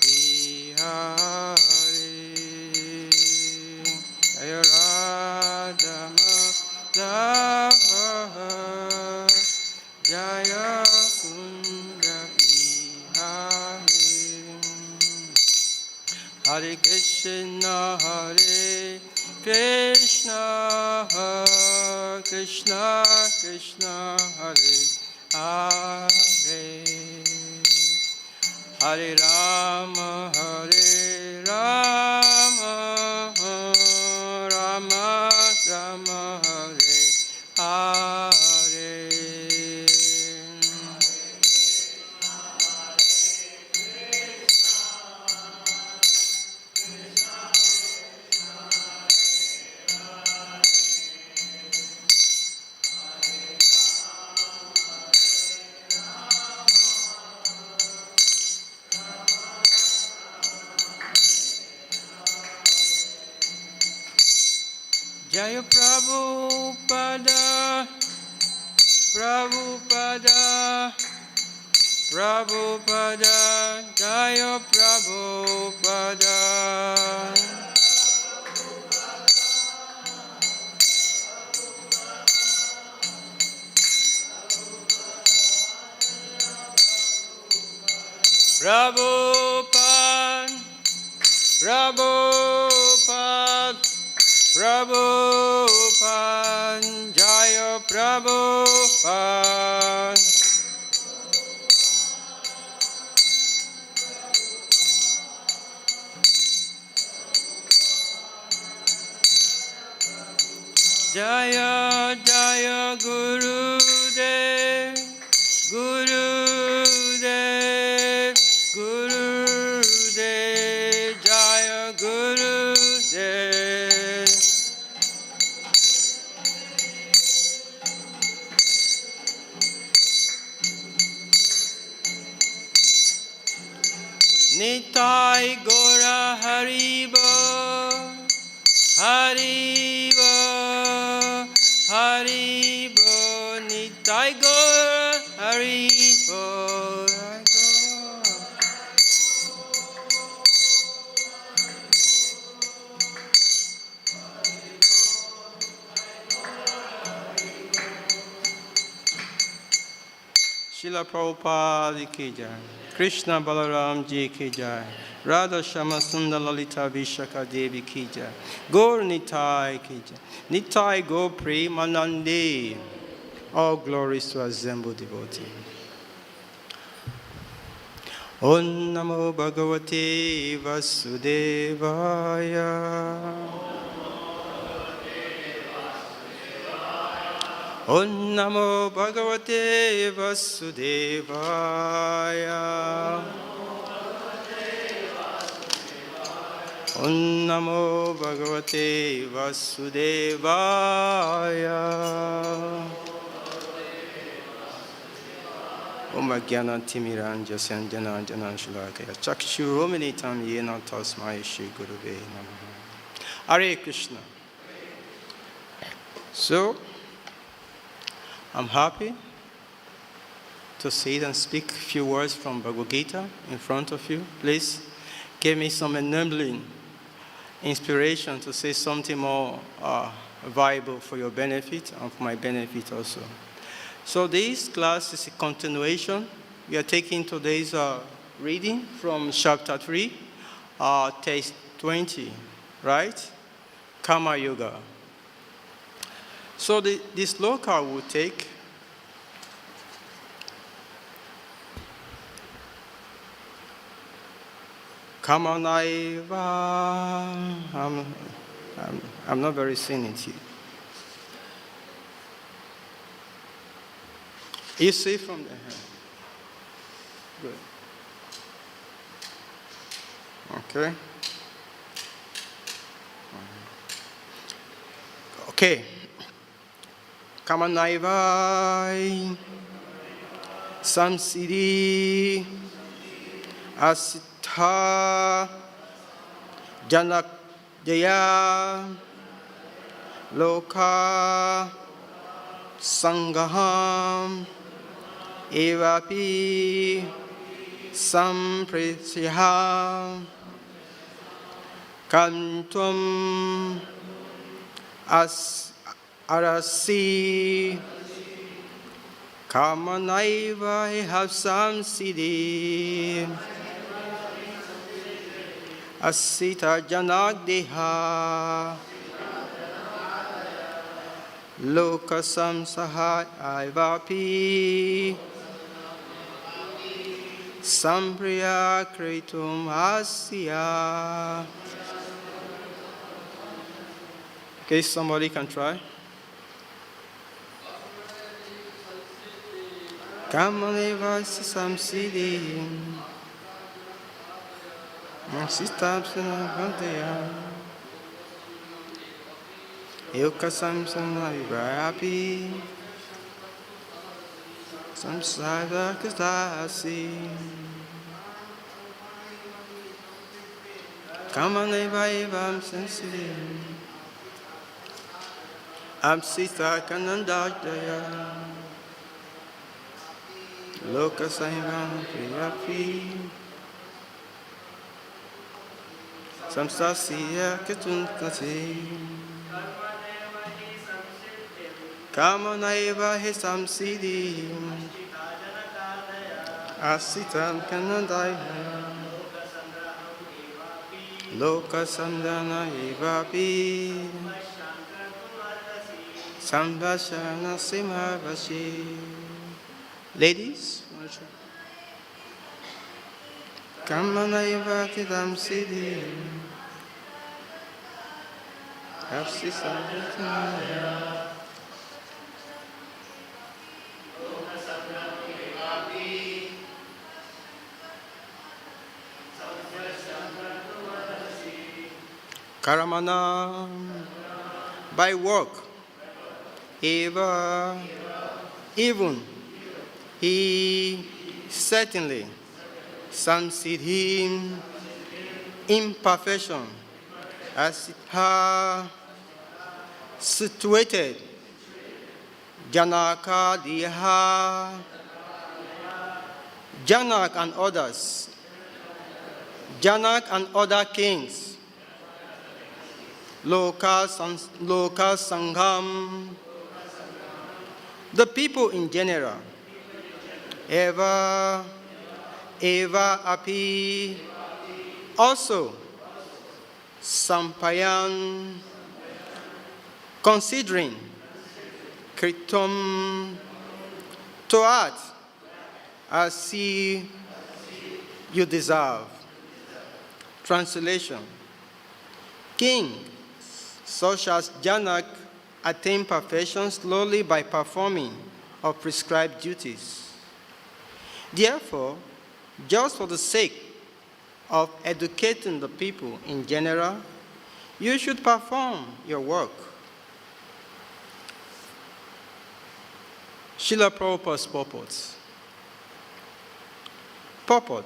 Bihari Jaya Radha Madhava Jaya Kunda Bihari Hare Krishna Krishna Krishna Krishna Hare Hare Hare Rama Rama Rama Hare Hare Jaya Prabhupada, Prabhupada, Prabhupada, Jaya Prabhupada. Prabhupada, Prabhupada, Prabhupada, Jaya Prabhupada. Jaya Jaya Gurudev, Gurudev, Gurudev, Jaya Gurudev. Nitai Gora Haribo, Haribo, Haribo, Nitai Gora Haribo. Srila Prabhupada ki jai, Krishna Balaram ji ki jai, Radha Shama Sundar Lalita Vishaka Devi ki jai, Gaur Nitai ki jai, Nitai Gaur Premanande. All glories to assembled devotee. Om Namo Bhagavate Vasudevaya. Om Namo Bhagavate Vasudevaya. Om Namo Bhagavate Vasudevaya. Om Ajnana Timiranja Sanjana Jana Shlakaya Chakshu Rominitam Yena Tasmai Shri Guruve Namaha. Hare Krishna. So, I'm happy to sit and speak a few words from Bhagvadgita in front of you. Please give me some enabling inspiration to say something more viable for your benefit and for my benefit also. So this class is a continuation. We are taking today's reading from chapter 3, text 20, right? Karma Yoga. So this sloka will take Kama Naiva. I'm not very seeing it here. You see from the hand. Good. Okay. Okay. Kamanaivai Samsiri Asitha Janakjaya Loka Sangaham Evapi Sampresiha Kantum As Arasi Kamanaiva Havsam Siddhi Asita Janagdeha Lokasam Sahat Aivapi Sampriya Kritum Asya. Okay, somebody can try. Kamaneva Samsiddhi Sistapsana Bhanteya Yokasamsana Vibrayapi Samsada Kastasi Kamaneva Evam Sensiddhi Amsita Kanandajaya Lokasaivam Priyapi Samsasya Ketunkati Kamanaiva Hisam Siddhi Asitam Kanandaya Lokasandana Evapi Sambhashana Simhavashi. Ladies, Kamanaiva Tidam Siddhi Hapsisam Karamana by work, ever, even, he certainly, samsiddhi, imperfection, as her situated, Janaka Diha, Janak and others, Janak and other kings, Loka Sangham, the people in general, Eva Api, also Sampayan, considering Kritum to act as see you deserve. Translation: King, such as Janak, attain perfection slowly by performing of prescribed duties. Therefore, just for the sake of educating the people in general, you should perform your work. Srila Prabhupada's purport. Purport.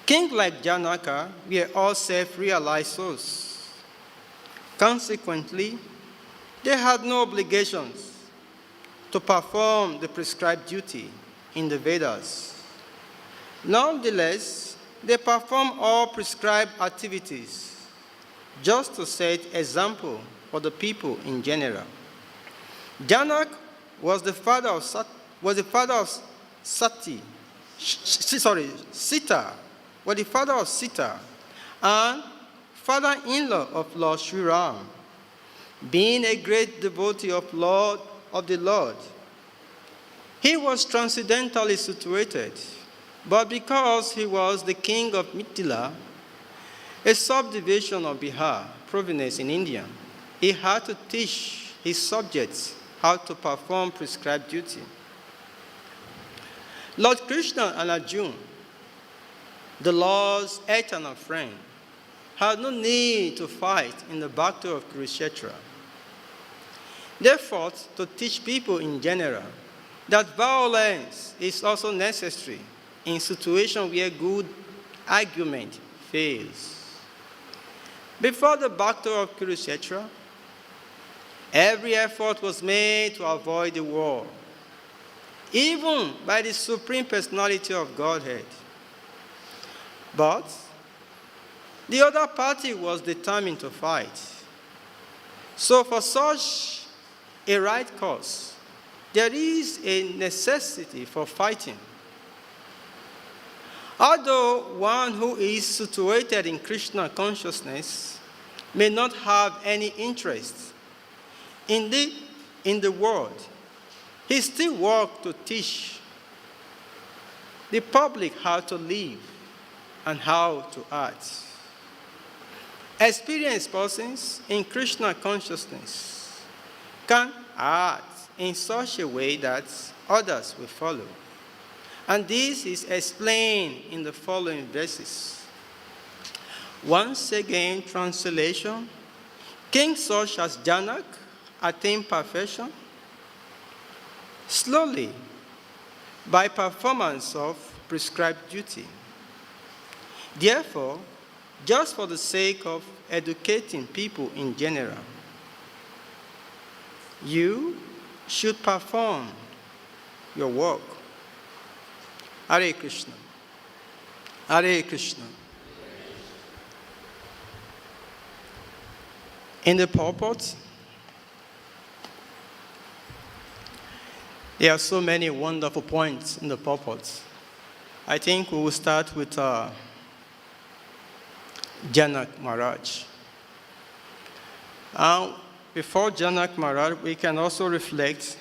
Kings like Janaka were all self-realized souls. Consequently, they had no obligations to perform the prescribed duty in the Vedas. Nonetheless, they perform all prescribed activities just to set example for the people in general. Janak was the father of Sita, was the father of Sita, and father-in-law of Lord Sri Ram. Being a great devotee of the Lord, he was transcendentally situated, but because he was the king of Mithila, a subdivision of Bihar, province in India, he had to teach his subjects how to perform prescribed duty. Lord Krishna and Arjuna, the Lord's eternal friend, had no need to fight in the battle of Kurukshetra. They fought to teach people in general that violence is also necessary in situations where good argument fails. Before the battle of Kurukshetra, every effort was made to avoid the war. even by the Supreme Personality of Godhead. But the other party was determined to fight. So for such a right cause, there is a necessity for fighting. Although one who is situated in Krishna consciousness may not have any interest in the world, he still works to teach the public how to live and how to act. Experienced persons in Krishna consciousness can act in such a way that others will follow. And this is explained in the following verses. Once again, translation. Kings such as Janak attain perfection slowly by performance of prescribed duty. Therefore, just for the sake of educating people in general, you should perform your work. Hare Krishna. Hare Krishna. In the purport, there are so many wonderful points in the purport. I think we will start with Janak Maharaj. Before Janak Maharaj, we can also reflect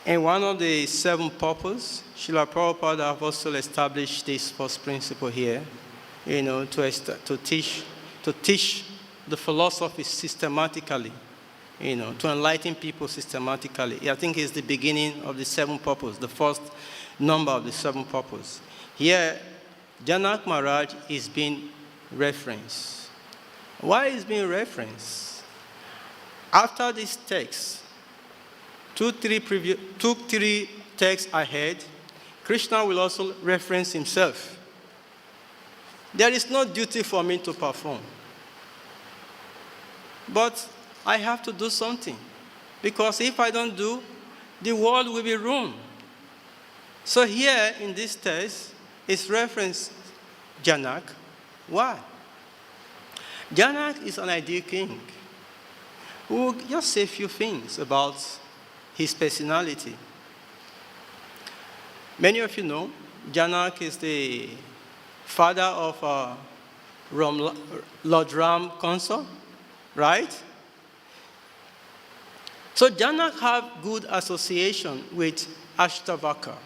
in one of the 7 purposes. Srila Prabhupada have also established this first principle here, to teach the philosophy systematically, to enlighten people systematically. I think it's the beginning of the 7 purposes, the first number of the 7 purposes. Here, Janak Maharaj is being referenced. Why is being referenced? After this text, two, three texts ahead, Krishna will also reference himself. There is no duty for me to perform. But I have to do something. Because if I don't do, the world will be ruined. So here in this text, it's referenced Janak. Why? Janak is an ideal king. We will just say a few things about his personality. Many of you know, Janak is the father of Lord Ram consort, right? So Janak had good association with Ashtavaka.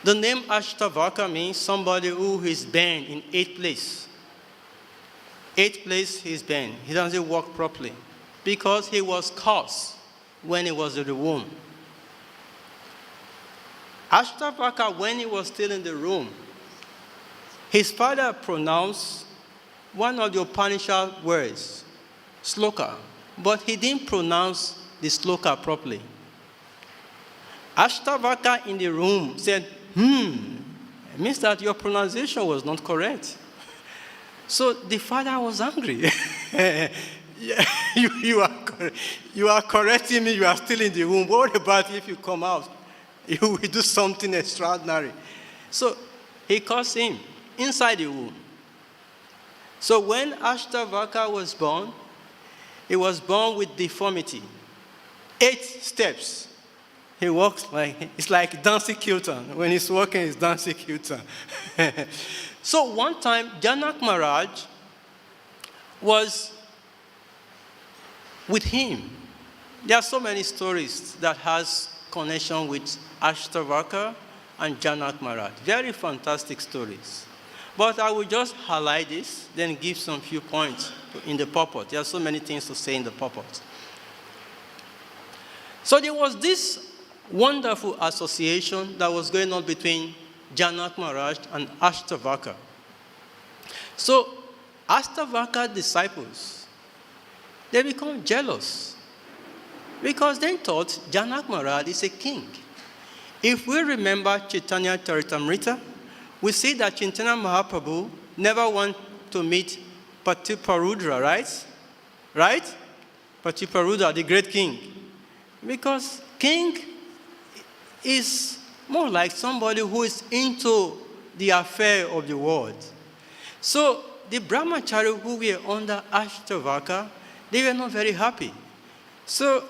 The name Ashtavaka means somebody who is bent in 8 places. 8 places he's bent. He doesn't walk properly because he was cursed when he was in the womb. Ashtavaka, when he was still in the womb, his father pronounced one of the Upanishad words, sloka, but he didn't pronounce the sloka properly. Ashtavaka in the room said, it means that your pronunciation was not correct. So the father was angry. You are correcting me, you are still in the womb. What about if you come out? You will do something extraordinary. So he cursed him inside the womb. So when Ashtavaka was born, he was born with deformity. 8 steps. He walks it's like dancing Kirtan. When he's walking, he's dancing Kirtan. So one time, Janak Maharaj was with him. There are so many stories that has connection with Ashtavaka and Janak Maharaj. Very fantastic stories. But I will just highlight this, then give some few points in the purport. There are so many things to say in the purport. So there was this wonderful association that was going on between Janak Maharaj and Ashtavaka. So Ashtavaka disciples, they become jealous because they thought Janak Maharaj is a king. If we remember Chaitanya Charitamrita, we see that Chaitanya Mahaprabhu never wanted to meet Patiparudra, right? Patiparudra, the great king. Because king is more like somebody who is into the affair of the world. So the brahmachari who were under Ashtavaka, they were not very happy. So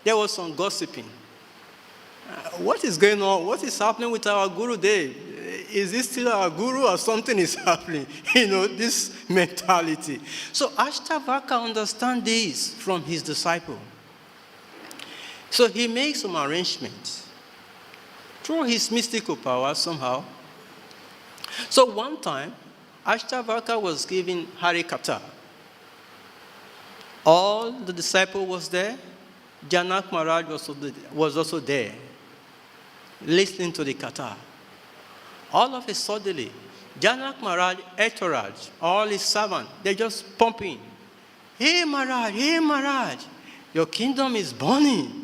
there was some gossiping. What is going on? What is happening with our Guru Dev? Is he still our Guru or something is happening? This mentality. So Ashtavaka understands this from his disciple. So he makes some arrangements through his mystical power somehow. So one time, Ashtavaka was giving Harikatha. All the disciple was there. Janak Maharaj was also there, listening to the Katha. All of a sudden, Janak Maharaj, entourage, all his servants, they're just pumping. Hey Maharaj, your kingdom is burning.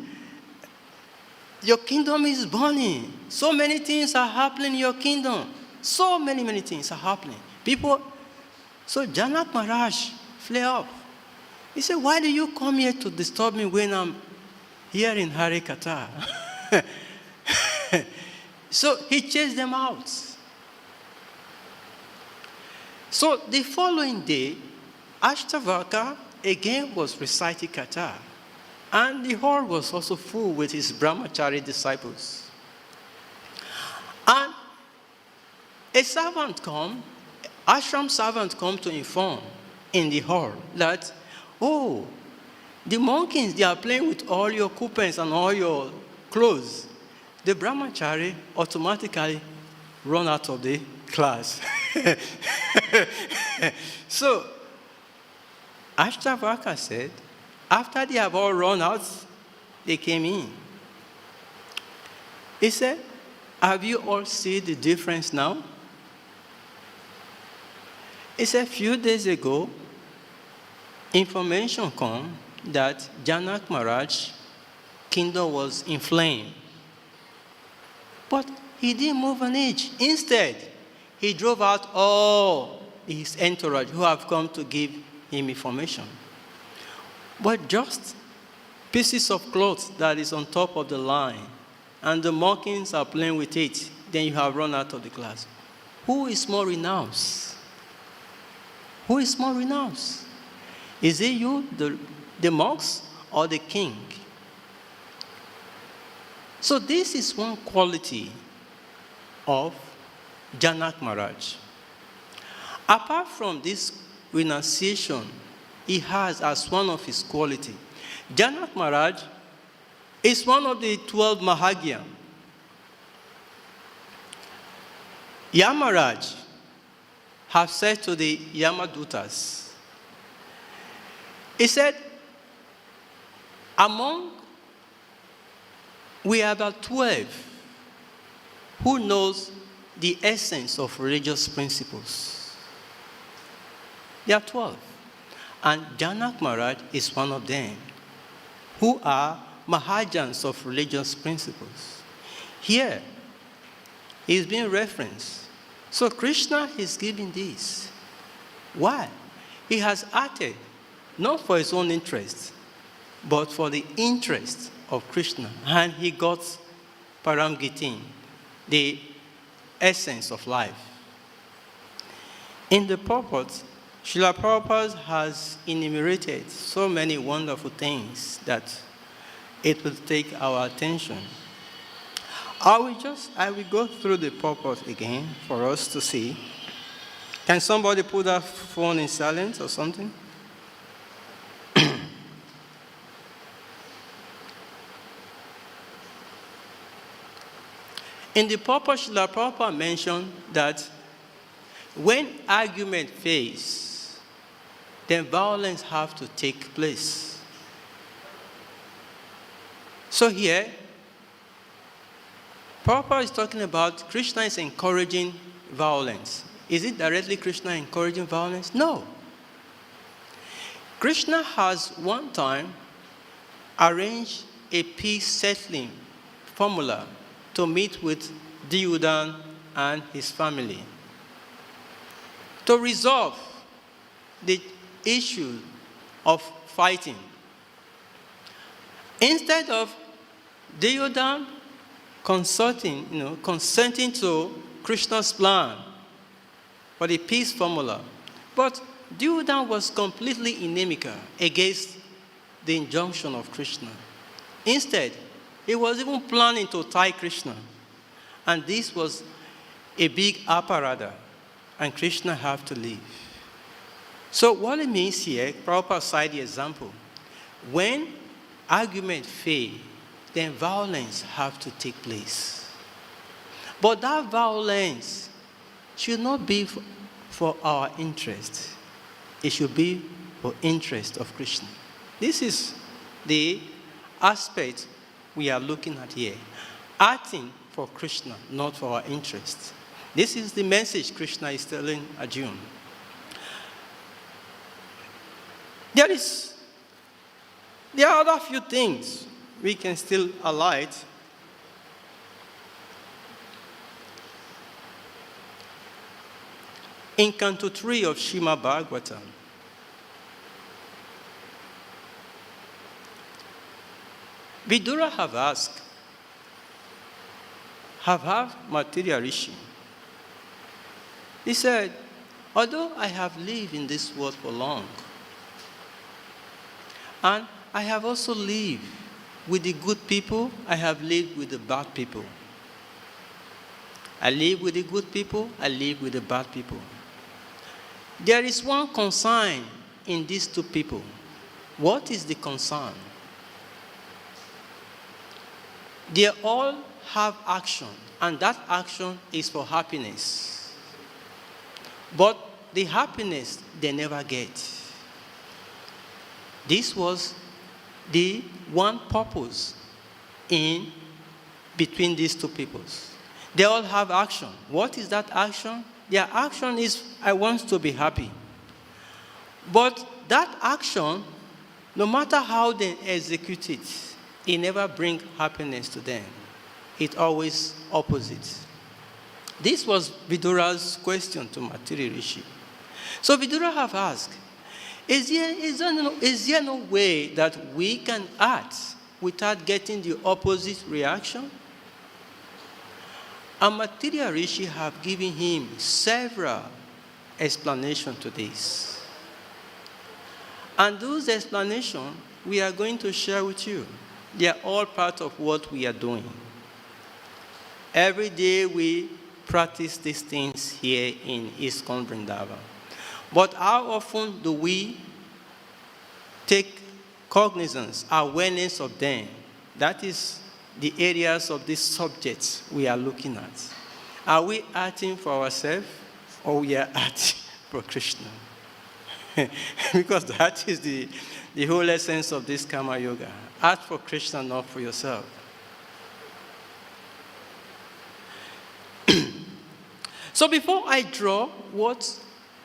Your kingdom is burning. So many things are happening in your kingdom. So many things are happening. So Janak Maharaj fled up. He said, why do you come here to disturb me when I'm here in Harikatha? So he chased them out. So the following day, Ashtavaka again was reciting Katha. And the hall was also full with his brahmachari disciples. And a servant come, ashram servant come to inform in the hall that, oh, the monkeys, they are playing with all your coupons and all your clothes. The brahmachari automatically run out of the class. So, Ashtavaka said, after they have all run out, they came in. He said, have you all seen the difference now? He said, a few days ago, information came that Janak Maharaj's kingdom was in flame. But he didn't move an inch. Instead, he drove out all his entourage who have come to give him information. But just pieces of cloth that is on top of the line, and the monkeys are playing with it, then you have run out of the class. Who is more renounced? Who is more renounced? Is it you, the monks, or the king? So this is one quality of Janak Maharaj. Apart from this renunciation, he has as one of his qualities. Janak Maharaj is one of the 12 Mahagya. Yamaraj have said to the Yamadutas, he said, we are about 12 who knows the essence of religious principles. There are 12. And Janak Maharaj is one of them, who are Mahajans of religious principles. Here, he is being referenced. So Krishna is giving this. Why? He has acted not for his own interest, but for the interest of Krishna. And he got Paramgitin, the essence of life. In the purport, Srila Prabhupada has enumerated so many wonderful things that it will take our attention. I will go through the purport again for us to see. Can somebody put that phone in silence or something? In the purport, Srila Prabhupada mentioned that when argument fails, then violence have to take place. So here, Prabhupada is talking about Krishna is encouraging violence. Is it directly Krishna encouraging violence? No. Krishna has one time arranged a peace settling formula to meet with Diyudan and his family to resolve the issue of fighting. Instead of Deodam consenting to Krishna's plan for the peace formula. But Deodam was completely inimical against the injunction of Krishna. Instead, he was even planning to tie Krishna. And this was a big aparada, and Krishna had to leave. So what it means here, Prabhupada cited the example. When argument fail, then violence have to take place. But that violence should not be for our interest. It should be for interest of Krishna. This is the aspect we are looking at here. Acting for Krishna, not for our interest. This is the message Krishna is telling Arjuna. There are other few things we can still highlight. In Canto 3 of Srimad Bhagavatam, Vidura have asked, have material Rishi. He said, although I have lived in this world for long, and I have also lived with the good people, I have lived with the bad people. I live with the good people, I live with the bad people. There is one concern in these two people. What is the concern? They all have action, and that action is for happiness. But the happiness they never get. This was the one purpose in between these two peoples. They all have action. What is that action? Their action is, I want to be happy. But that action, no matter how they execute it, it never brings happiness to them. It always opposite. This was Vidura's question to Matiri Rishi. So Vidura have asked, is there no way that we can act without getting the opposite reaction? And Material Rishi have given him several explanations to this. And those explanations we are going to share with you. They are all part of what we are doing. Every day we practice these things here in ISKCON Vrindavan. But how often do we take cognizance, awareness of them? That is the areas of these subjects we are looking at. Are we acting for ourselves, or we are acting for Krishna? Because that is the whole essence of this Karma Yoga. Act for Krishna, not for yourself. So before I draw what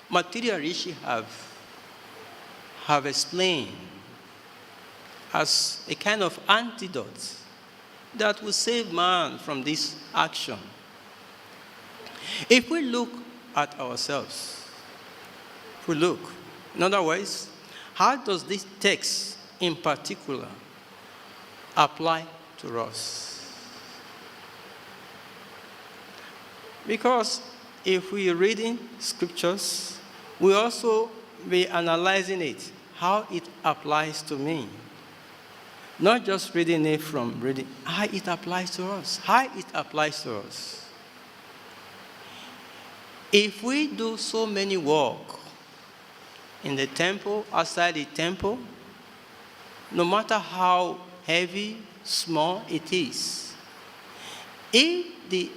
Material Rishi have explained as a kind of antidote that will save man from this action. If we look at ourselves, in other words, how does this text in particular apply to us? Because if we are reading scriptures, we also be analyzing it, how it applies to me. Not just reading it from reading, how it applies to us. How it applies to us. If we do so many work in the temple, outside the temple, no matter how heavy, small it is, if the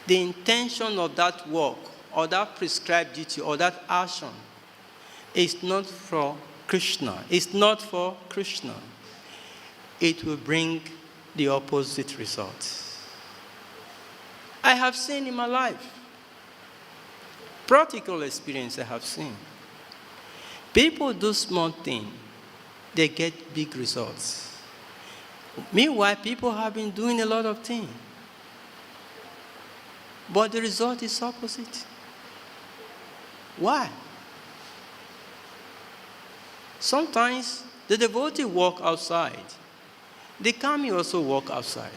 intention of that work or that prescribed duty or that action is not for Krishna, it's not for Krishna, it will bring the opposite result. I have seen in my life, practical experience I have seen. People do small things, they get big results. Meanwhile, people have been doing a lot of things, but the result is opposite. Why? Sometimes the devotee walk outside. the kami also walk outside.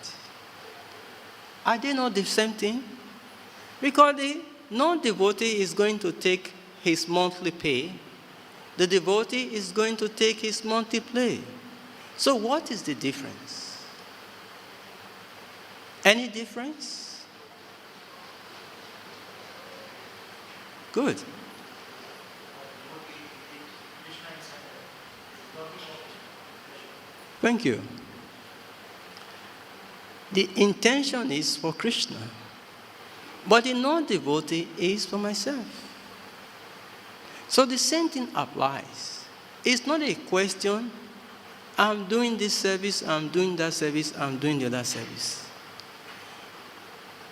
Are they not the same thing? Because the non-devotee is going to take his monthly pay. The devotee is going to take his monthly pay. So what is the difference? Any difference? Good. Thank you. The intention is for Krishna, but the non-devotee is for myself. So the same thing applies. It's not a question, I'm doing this service, I'm doing that service, I'm doing the other service.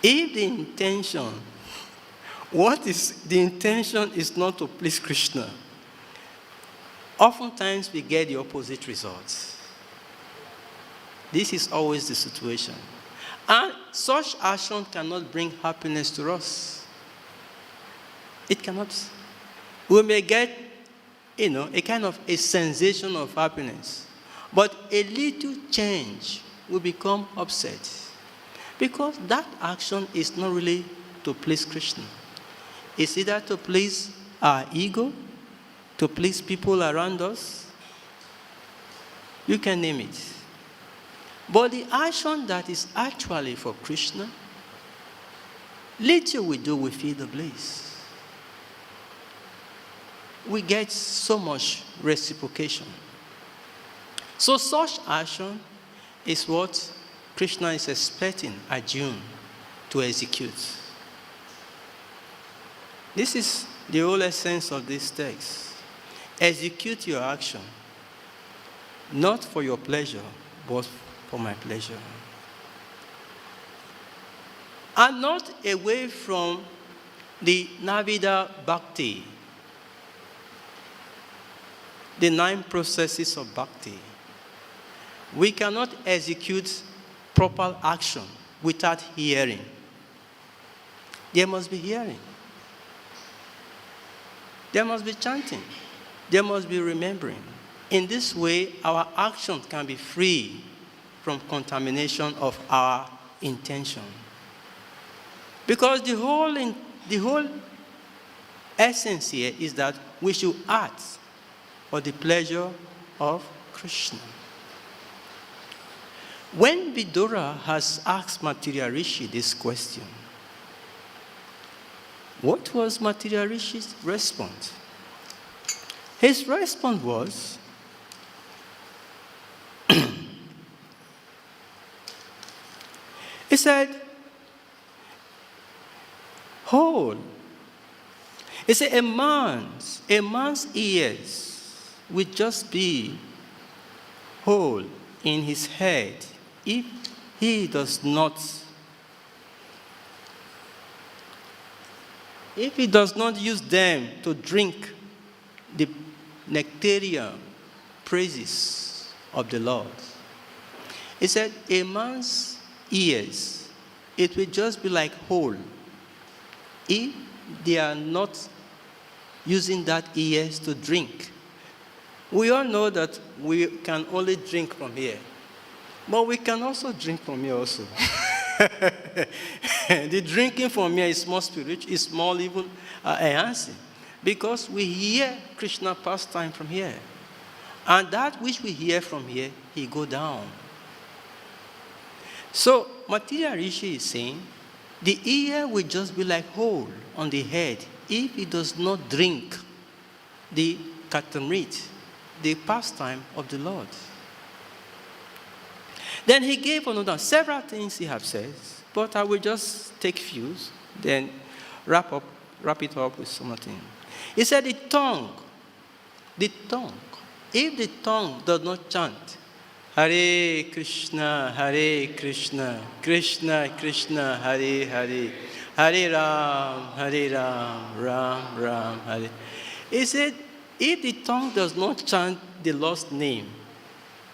If the intention, the intention is not to please Krishna, oftentimes we get the opposite results. This is always the situation. And such action cannot bring happiness to us. It cannot. We may get, a kind of a sensation of happiness. But a little change will become upset. Because that action is not really to please Krishna. It's either to please our ego, to please people around us. You can name it. But the action that is actually for Krishna, little we do, we feel the bliss. We get so much reciprocation. So such action is what Krishna is expecting Arjuna to execute. This is the whole essence of this text. Execute your action, not for your pleasure, but for my pleasure. And not away from the Navida Bhakti, the 9 processes of Bhakti. We cannot execute proper action without hearing. There must be hearing. There must be chanting. There must be remembering. In this way, our actions can be free from contamination of our intention. Because the whole essence here is that we should act for the pleasure of Krishna. When Vidura has asked Material Rishi this question, what was Material Rishi's response? His response was, he said, whole. He said, a man's ears will just be whole in his head if he does not use them to drink the nectarian praises of the Lord. He said, a man's ears, it will just be like whole if they are not using that ears to drink. We all know that we can only drink from here, but we can also drink from here also. The drinking from here is more spiritual, is more even enhancing, because we hear Krishna pastime from here. And that which we hear from here, he go down. So, Material Rishi is saying, the ear will just be like hole on the head if it does not drink the katamrit, the pastime of the Lord. Then he gave another several things he have said, but I will just take few, then wrap it up with something. He said the tongue, if the tongue does not chant, Hare Krishna, Krishna Krishna, Hare Hare, Hare Ram, Ram Ram, Hare. He said, if the tongue does not chant the Lord's name,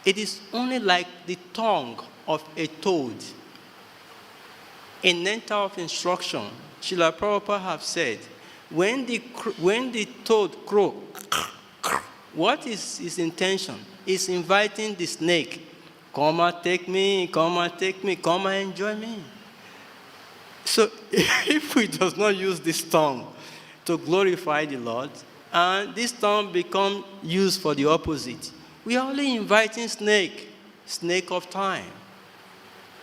it is only like the tongue of a toad. In Nectar of Instruction, Srila Prabhupada have said, when the toad crows, what is his intention? Is inviting the snake, Come and take me, come and take me, come and enjoy me. So if we does not use this tongue to glorify the Lord, and this tongue become used for the opposite, we are only inviting snake of time.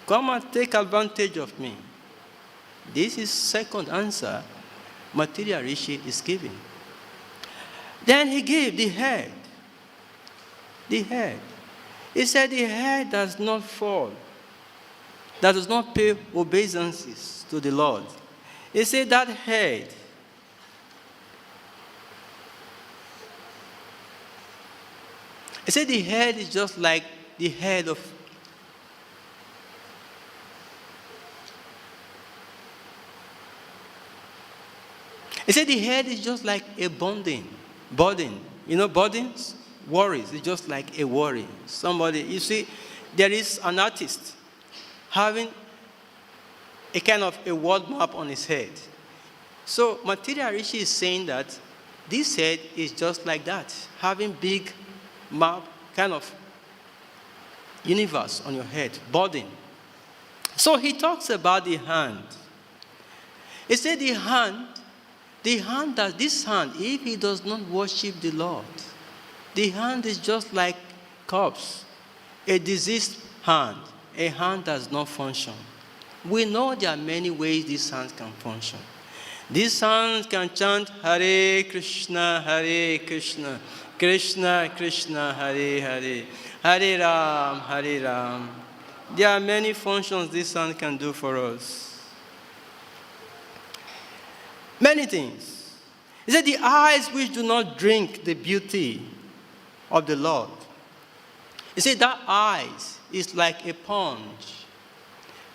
Come and take advantage of me. This is second answer Material Rishi is giving. Then he gave the head. The head. He said the head does not fall, that does not pay obeisances to the Lord. He said that head, he said the head is just like the head of he said the head is just like a burden. You know burdens? Worries. It's just like a worry. Somebody, you see, there is an artist having a kind of a world map on his head. So Material Rishi is saying that this head is just like that, having big map, kind of universe on your head, burden. So he talks about the hand. He said this hand, if he does not worship the Lord, the hand is just like corpse, a diseased hand. A hand does not function. We know there are many ways this hand can function. This hand can chant Hare Krishna, Krishna Krishna, Hare Hare, Hare Ram, Hare Ram. There are many functions this hand can do for us. Many things. He said the eyes which do not drink the beauty of the Lord. He said that eyes is like a sponge.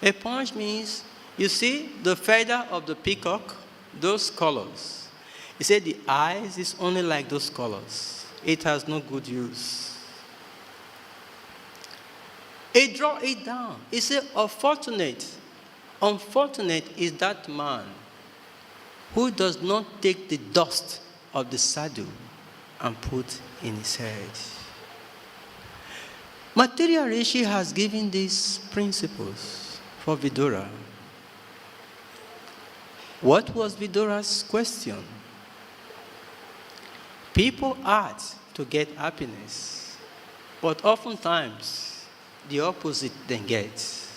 A sponge means, you see, the feather of the peacock, those colors. He said the eyes is only like those colors. It has no good use. It draw it down. He said, unfortunate is that man who does not take the dust of the saddle and put in his head. Material Rishi has given these principles for Vidura. What was Vidura's question? People ask to get happiness, but oftentimes the opposite they get.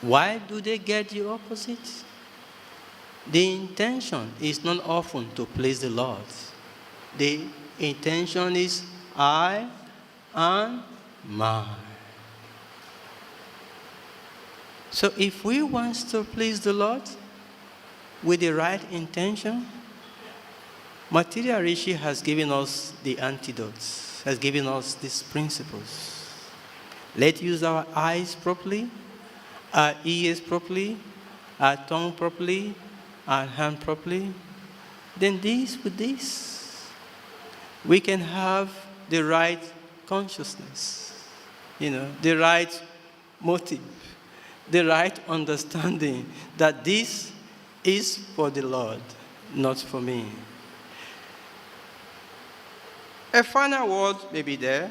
Why do they get the opposite? The intention is not often to please the Lord. The intention is I and mine. So if we want to please the Lord with the right intention, Material Rishi has given us the antidotes, has given us these principles. Let's use our eyes properly, our ears properly, our tongue properly, our hand properly. Then with this, we can have the right consciousness, the right motive, the right understanding that this is for the Lord, not for me. A final word may be there.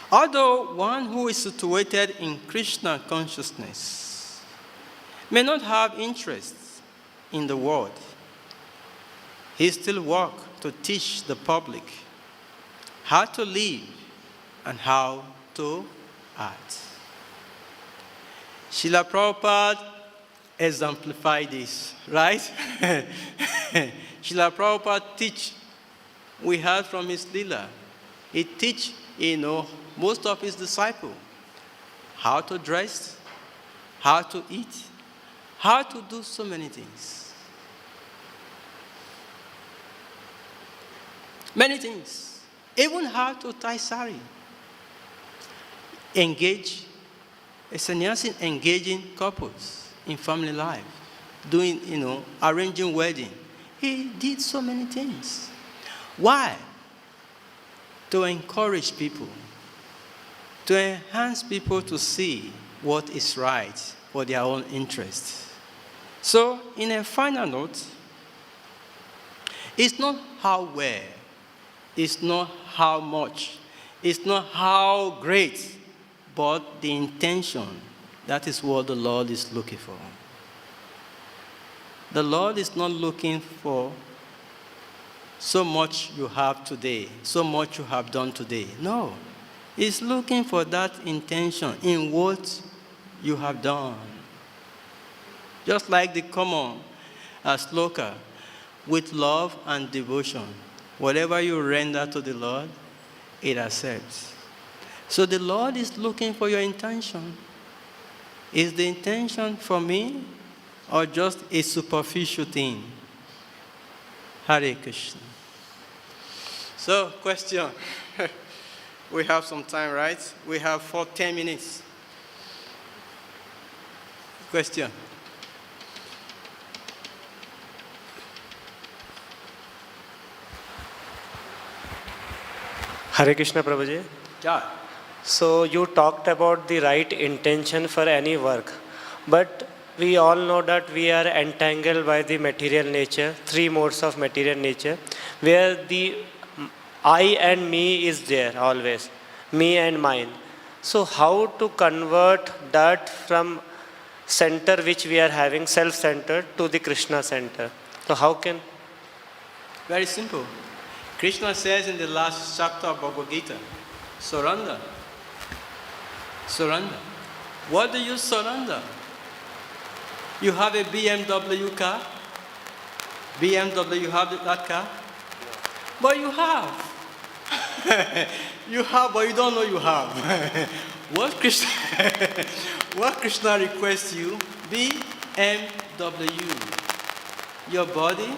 Although one who is situated in Krishna consciousness may not have interest in the world, he still works to teach the public how to live and how to act. Srila Prabhupada exemplified this, right? Srila Prabhupada teach, we heard from his Leela, he teach, most of his disciples how to dress, how to eat, how to do so many things. Many things. Even how to tie sari. Engage, a sannyasi engaging couples in family life, doing, arranging wedding. He did so many things. Why? To encourage people, to enhance people to see what is right for their own interests. So, in a final note, it's not how well, it's not how much, it's not how great, but the intention. That is what the Lord is looking for. The Lord is not looking for so much you have today, so much you have done today. No. He's looking for that intention in what you have done. Just like the common sloka, with love and devotion, whatever you render to the Lord, it accepts. So the Lord is looking for your intention. Is the intention for me or just a superficial thing? Hare Krishna. So, question. We have some time, right? We have 10 minutes. Question. Hare Krishna Prabhuji. Yeah. So you talked about the right intention for any work, but we all know that we are entangled by the material nature, three modes of material nature, where the I and me is there always, me and mine. So how to convert that from center which we are having, self-centered, to the Krishna center? So how can? Very simple. Krishna says in the last chapter of Bhagvadgita, surrender. Surrender. What do you surrender? You have a BMW car? BMW, you have that car? But you have. You have, but you don't know you have. What Krishna requests you, BMW. Your body,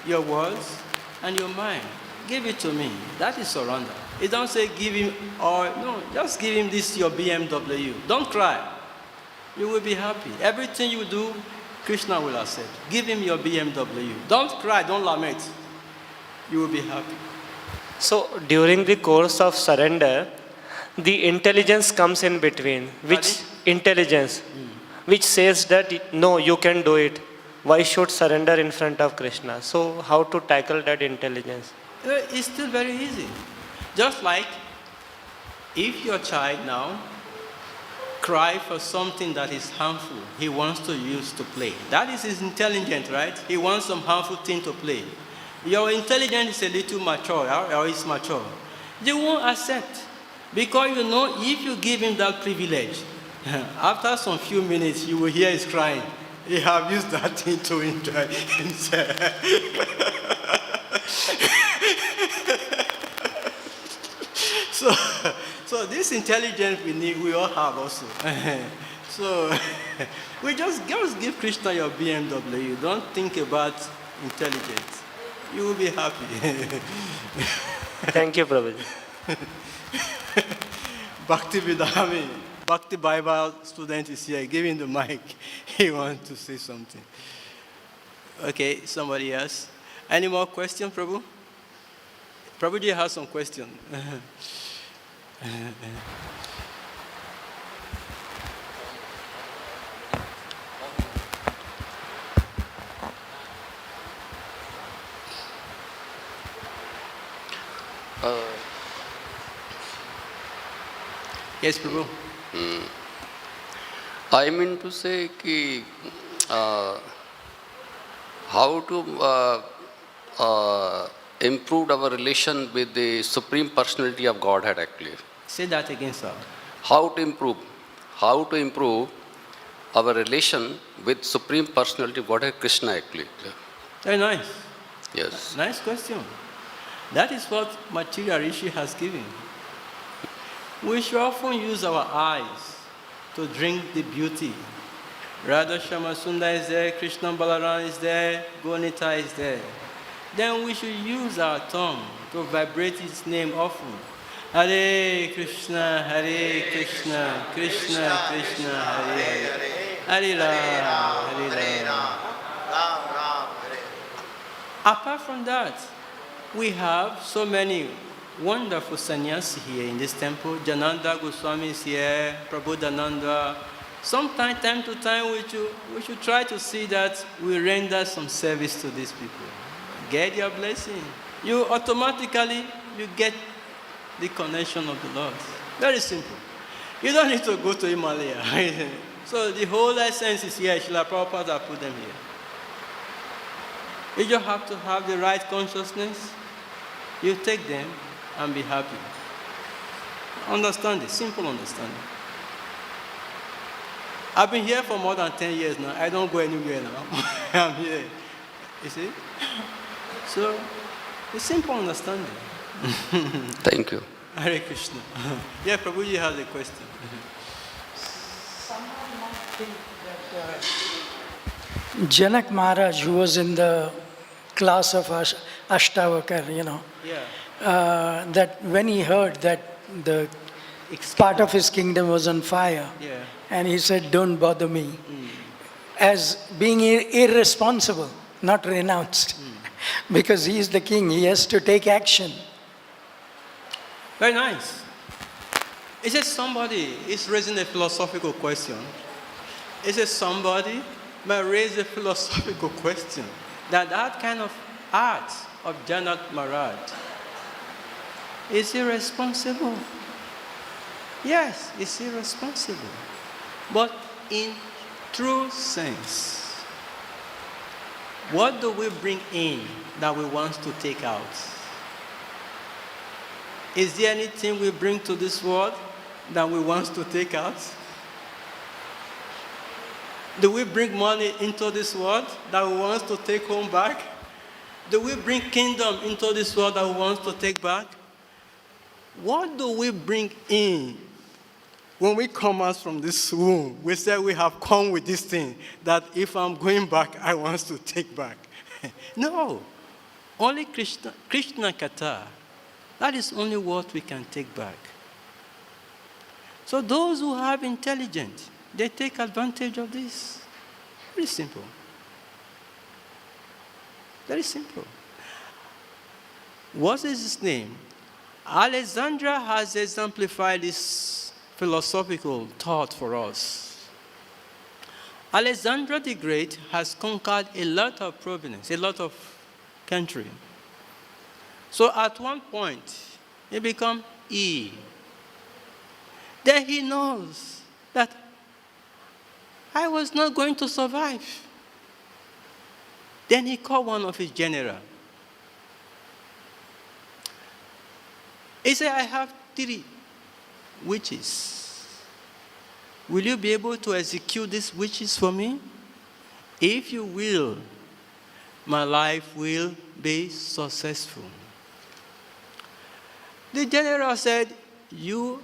your words, and your mind. Give it to me. That is surrender. It don't say give him or no, just give him this your BMW. Don't cry. You will be happy. Everything you do, Krishna will accept. Give him your BMW. Don't cry, don't lament. You will be happy. So during the course of surrender, the intelligence comes in between, which intelligence, which says that no, you can do it. Why should surrender in front of Krishna? So how to tackle that intelligence? It's still very easy. Just like if your child now cry for something that is harmful, he wants to use to play. That is his intelligence, right? He wants some harmful thing to play. Your intelligence is a little mature, or is mature. They won't accept. Because you know, if you give him that privilege, after some few minutes, you will hear his crying. He have used that thing to enjoy himself. So this intelligence we all have also. So we just give Krishna your BMW. Don't think about intelligence. You will be happy. Thank you, Prabhuji. Bhakti Vidhami, Bhakti Bible student is here. Give him the mic. He wants to say something. Okay, somebody else. Any more questions, Prabhu? Prabhuji has some questions. Yes, Prabhu. I mean to say कि how to improve our relation with the Supreme Personality of Godhead actually. Say that again, sir. How to improve our relation with Supreme Personality of Godhead, Krishna actually. Very nice. Yes. Nice question. That is what Material Rishi has given. We should often use our eyes to drink the beauty. Radha Shamasunda is there, Krishna Balaram is there, Gonita is there. Then we should use our tongue to vibrate his name often. Hare Krishna, Krishna Krishna, Hare Hare, Hare Rama, Hare Rama. Apart from that, we have so many wonderful sannyasi here in this temple. Jananda Goswami is here, Prabhu Dananda. Sometimes, time to time, we should try to see that we render some service to these people. Get your blessing. You automatically, you get the connection of the Lord. Very simple. You don't need to go to Himalaya. So the whole essence is here. Srila Prabhupada put them here. You just have to have the right consciousness. You take them and be happy. Understand it, simple understanding. I've been here for more than 10 years now. I don't go anywhere now. I'm here. You see? So, it's simple understanding. Thank you. Hare Krishna. Yeah, Prabhuji has a question. Someone might think that Janak Maharaj, who was in the class of Ashtavakar, that when he heard that the part of his kingdom was on fire, and he said, "Don't bother me," as being irresponsible, not renounced, because he is the king, he has to take action. Very nice. It says somebody is raising a philosophical question. It says somebody may raise a philosophical question that kind of art of Janak Maharaj is irresponsible. Yes, it's irresponsible. But in true sense, what do we bring in that we want to take out? Is there anything we bring to this world that we want to take out? Do we bring money into this world that we want to take home back? Do we bring kingdom into this world that we want to take back? What do we bring in when we come out from this womb? We say we have come with this thing that if I'm going back, I want to take back. No, only Krishna Katha. That is only what we can take back. So those who have intelligence, they take advantage of this. Very simple. Very simple. What is his name? Alexandra has exemplified this philosophical thought for us. Alexander the Great has conquered a lot of province, a lot of country. So at one point, he becomes E. Then he knows that I was not going to survive. Then he called one of his generals. He said, I have 3 witches. Will you be able to execute these witches for me? If you will, my life will be successful. The general said, you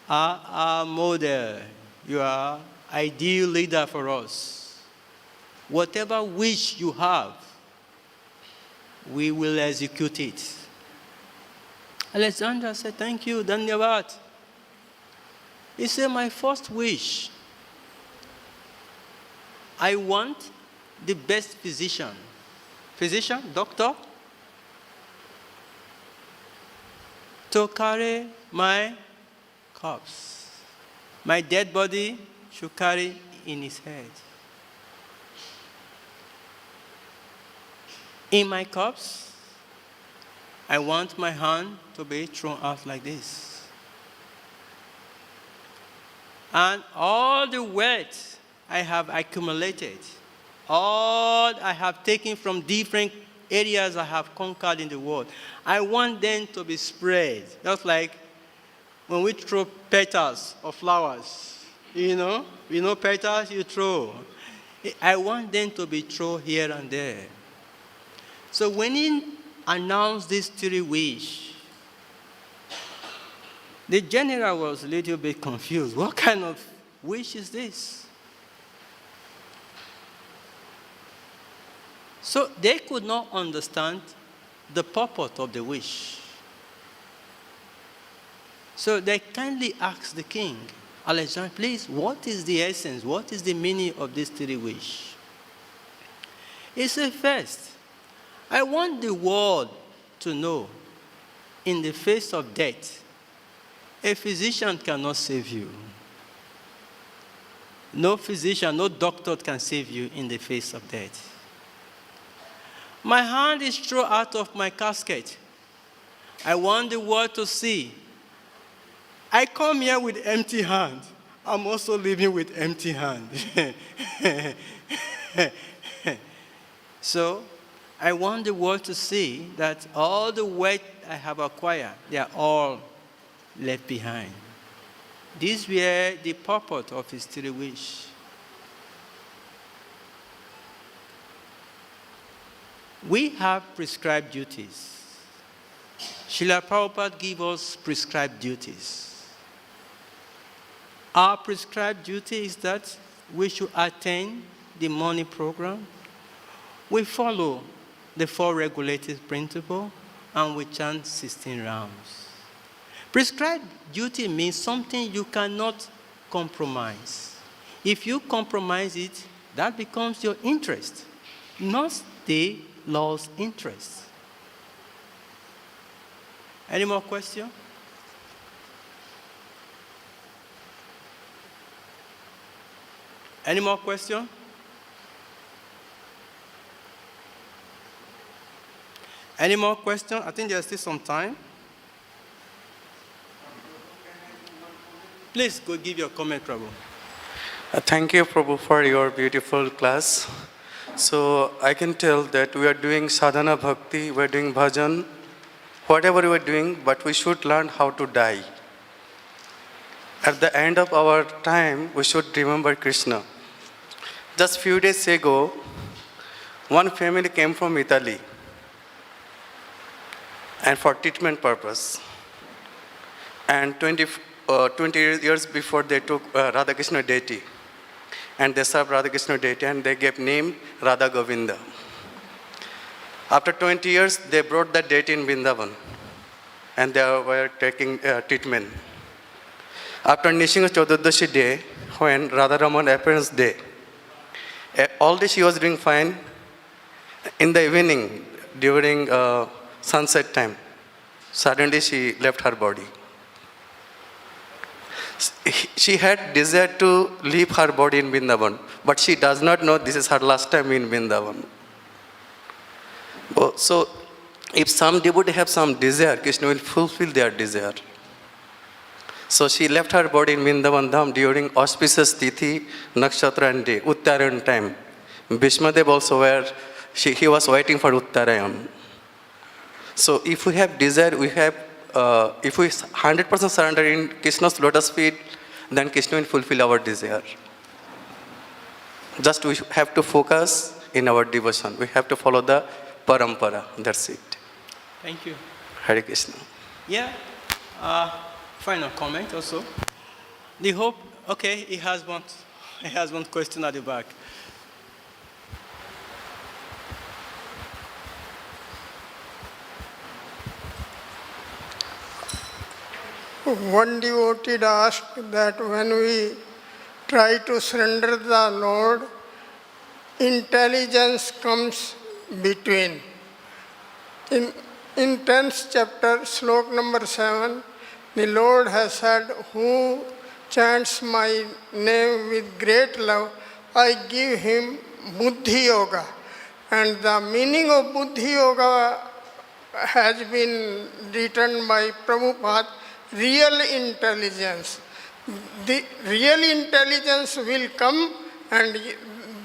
are our model. You are ideal leader for us. Whatever wish you have, we will execute it. Alexander said, thank you, Dhanyavad. He said, my first wish, I want the best physician. Physician, doctor, to carry my corpse. My dead body should carry in his head. In my corpse, I want my hand to be thrown out like this. And all the wealth I have accumulated, all I have taken from different areas I have conquered in the world, I want them to be spread. Just like when we throw petals of flowers. You know petals you throw. I want them to be thrown here and there. So when he announced these 3 wishes, the general was a little bit confused. What kind of wish is this? So they could not understand the purport of the wish. So they kindly asked the king, Alexander, please, what is the essence? What is the meaning of these 3 wishes? He said, first, I want the world to know in the face of death, a physician cannot save you. No physician, no doctor can save you in the face of death. My hand is thrown out of my casket. I want the world to see. I come here with empty hand. I'm also leaving with empty hand. So, I want the world to see that all the wealth I have acquired, they are all left behind. These were the purport of his three wishes. We have prescribed duties. Srila Prabhupada gives us prescribed duties. Our prescribed duty is that we should attend the morning program. We follow the 4 regulated principles, and we chant 16 rounds. Prescribed duty means something you cannot compromise. If you compromise it, that becomes your interest, not the law's interest. Any more questions? Any more questions? Any more questions? I think there's still some time. Please go give your comment, Prabhu. Thank you, Prabhu, for your beautiful class. So I can tell that we are doing sadhana bhakti, we are doing bhajan, whatever we are doing, but we should learn how to die. At the end of our time, we should remember Krishna. Just few days ago, one family came from Italy and for treatment purpose. And 20 years before they took Radha Krishna deity. And they served Radha Krishna deity and they gave name Radha Govinda. After 20 years, they brought that deity in Vrindavan. And they were taking treatment. After Nishinga Chaudadashi day, when Radha Raman appearance day, all day she was doing fine. In the evening, during sunset time, suddenly she left her body. She had desire to leave her body in Vrindavan, but she does not know this is her last time in Vrindavan. So, if some devotee have some desire, Krishna will fulfill their desire. So she left her body in Vrindavan Dham during auspicious Tithi, Nakshatra and day, Uttarayan time. Bhishmadev also he was waiting for Uttarayan. So if we have desire, if we 100% surrender in Krishna's lotus feet, then Krishna will fulfill our desire. Just we have to focus in our devotion. We have to follow the parampara. That's it. Thank you. Hare Krishna. Yeah. Final comment also. The hope. Okay, he has one question at the back. One devotee asked that when we try to surrender the Lord, intelligence comes between. In 10th chapter, slok number 7, the Lord has said, who chants my name with great love, I give him Buddhi Yoga. And the meaning of Buddhi Yoga has been written by Prabhupada, real intelligence. The real intelligence will come and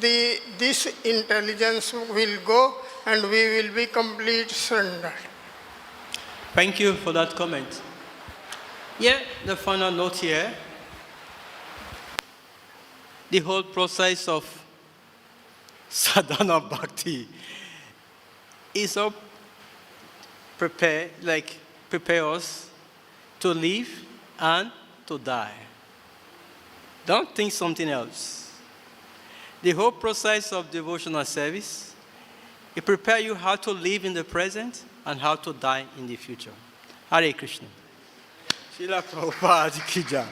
this intelligence will go and we will be complete surrendered. Thank you for that comment. Yeah, the final note here. The whole process of sadhana bhakti is all prepare us to live and to die. Don't think something else. The whole process of devotional service, it prepares you how to live in the present and how to die in the future. Hare Krishna. Srila Prabhupada ki jai.